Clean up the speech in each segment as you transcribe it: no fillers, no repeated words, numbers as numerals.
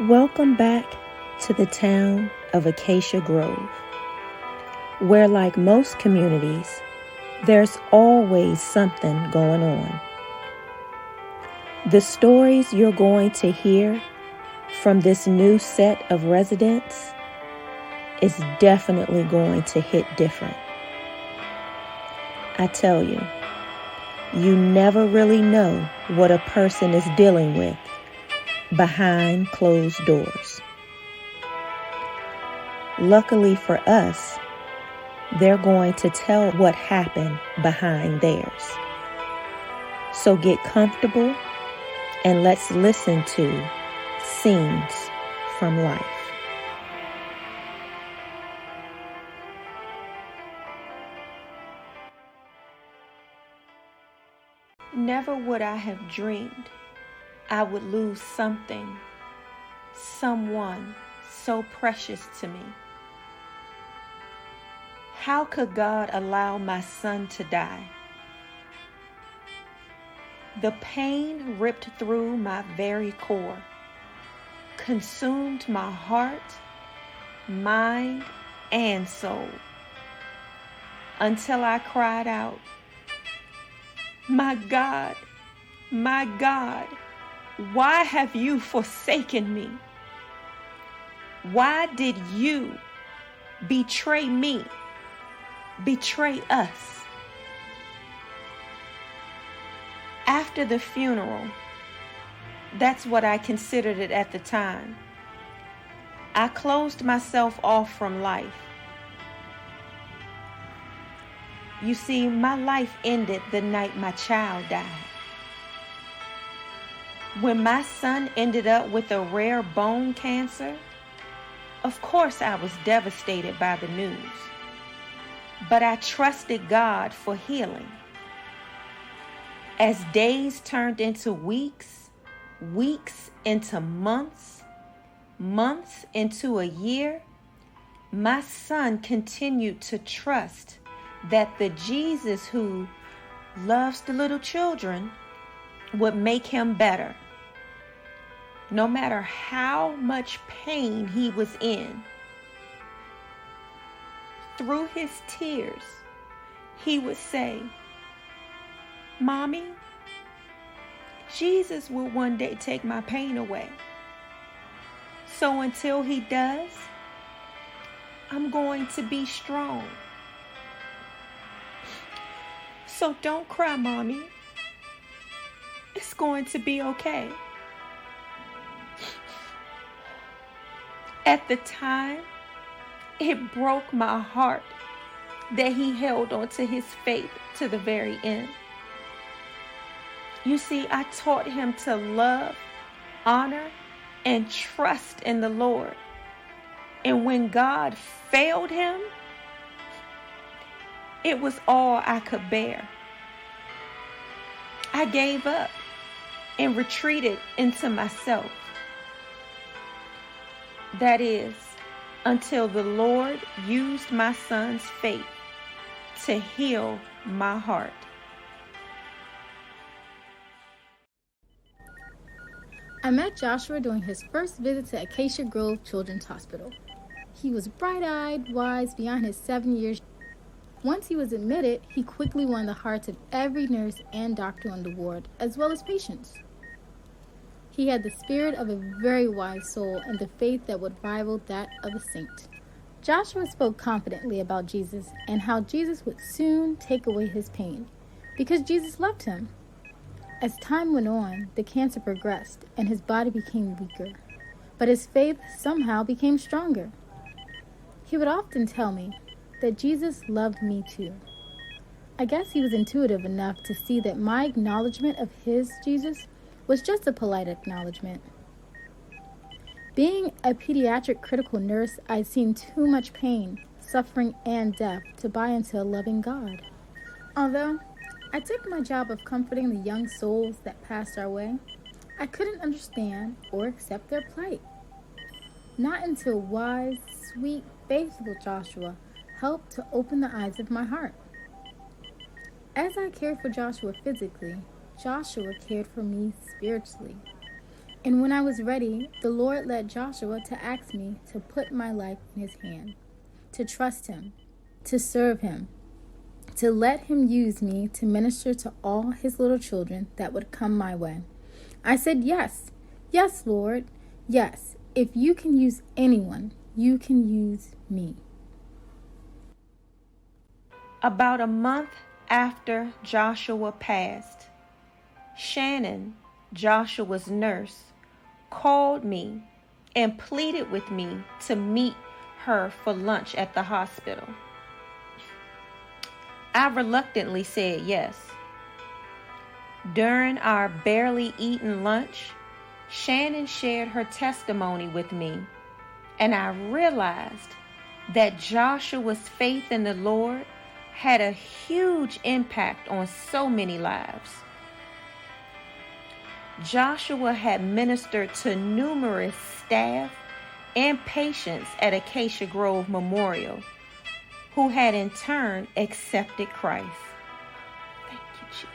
Welcome back to the town of Acacia Grove, where, like most communities, there's always something going on. The stories you're going to hear from this new set of residents is definitely going to hit different. I tell you, you never really know what a person is dealing with behind closed doors. Luckily for us, they're going to tell what happened behind theirs. So get comfortable and let's listen to Scenes from Life. Never would I have dreamed I would lose something, someone so precious to me. How could God allow my son to die? The pain ripped through my very core, consumed my heart, mind, and soul, until I cried out, my God, why have you forsaken me? Why did you betray me, betray us? After the funeral, that's what I considered it at the time, I closed myself off from life. You see, my life ended the night my child died. When my son ended up with a rare bone cancer, of course I was devastated by the news. But I trusted God for healing. As days turned into weeks, weeks into months, months into a year, my son continued to trust that the Jesus who loves the little children would make him better. No matter how much pain he was in, through his tears, he would say, Mommy, Jesus will one day take my pain away. So until he does, I'm going to be strong. So don't cry, Mommy. It's going to be okay. At the time, it broke my heart that he held on to his faith to the very end. You see, I taught him to love, honor, and trust in the Lord. And when God failed him, it was all I could bear. I gave up and retreated into myself. That is, until the Lord used my son's faith to heal my heart. I met Joshua during his first visit to Acacia Grove Children's Hospital. He was bright-eyed, wise beyond his 7 years. Once he was admitted, he quickly won the hearts of every nurse and doctor on the ward, as well as patients. He had the spirit of a very wise soul and the faith that would rival that of a saint. Joshua spoke confidently about Jesus and how Jesus would soon take away his pain, because Jesus loved him. As time went on, the cancer progressed and his body became weaker, but his faith somehow became stronger. He would often tell me that Jesus loved me too. I guess he was intuitive enough to see that my acknowledgement of his Jesus was just a polite acknowledgement. Being a pediatric critical nurse, I'd seen too much pain, suffering, and death to buy into a loving God. Although I took my job of comforting the young souls that passed our way, I couldn't understand or accept their plight. Not until wise, sweet, faithful Joshua helped to open the eyes of my heart. As I cared for Joshua physically, Joshua cared for me spiritually. And when I was ready, the Lord led Joshua to ask me to put my life in his hand, to trust him, to serve him, to let him use me to minister to all his little children that would come my way. I said, yes, yes, Lord, yes. If you can use anyone, you can use me. About a month after Joshua passed, Shannon, Joshua's nurse, called me and pleaded with me to meet her for lunch at the hospital. I reluctantly said yes. During our barely eaten lunch, Shannon shared her testimony with me, and I realized that Joshua's faith in the Lord had a huge impact on so many lives. Joshua had ministered to numerous staff and patients at Acacia Grove Memorial who had in turn accepted Christ. Thank you, Jesus.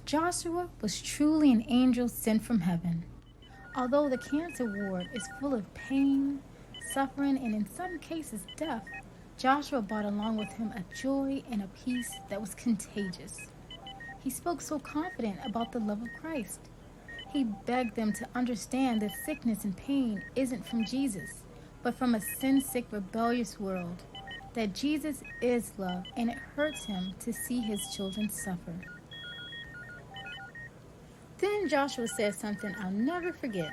Joshua was truly an angel sent from heaven. Although the cancer ward is full of pain, suffering, and in some cases death, Joshua brought along with him a joy and a peace that was contagious. He spoke so confident about the love of Christ. He begged them to understand that sickness and pain isn't from Jesus, but from a sin-sick, rebellious world. That Jesus is love, and it hurts him to see his children suffer. Then Joshua said something I'll never forget.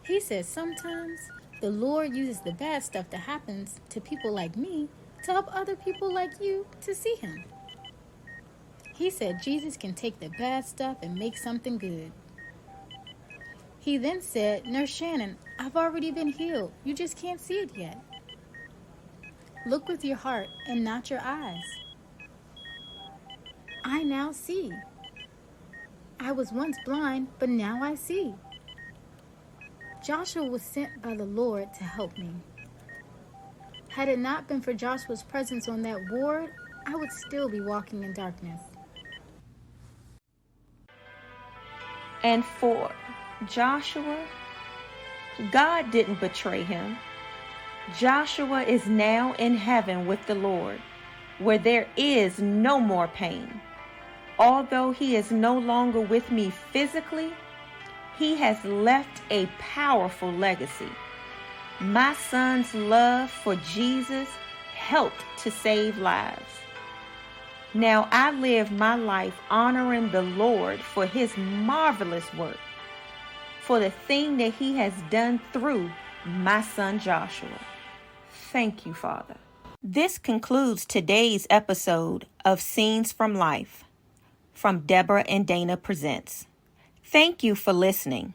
He said sometimes the Lord uses the bad stuff that happens to people like me to help other people like you to see him. He said Jesus can take the bad stuff and make something good. He then said, Nurse Shannon, I've already been healed. You just can't see it yet. Look with your heart and not your eyes. I now see. I was once blind, but now I see. Joshua was sent by the Lord to help me. Had it not been for Joshua's presence on that ward, I would still be walking in darkness. And for Joshua, God didn't betray him. Joshua is now in heaven with the Lord, where there is no more pain. Although he is no longer with me physically, he has left a powerful legacy. My son's love for Jesus helped to save lives. Now I live my life honoring the Lord for his marvelous work, for the thing that he has done through my son Joshua. Thank you, Father. This concludes today's episode of Scenes from Life from Deborah and Dana Presents. Thank you for listening.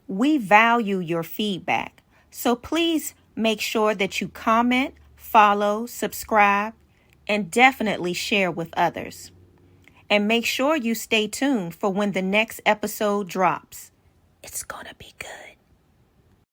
We value your feedback, so please make sure that you comment, follow, subscribe, and definitely share with others. And make sure you stay tuned for when the next episode drops. It's gonna be good.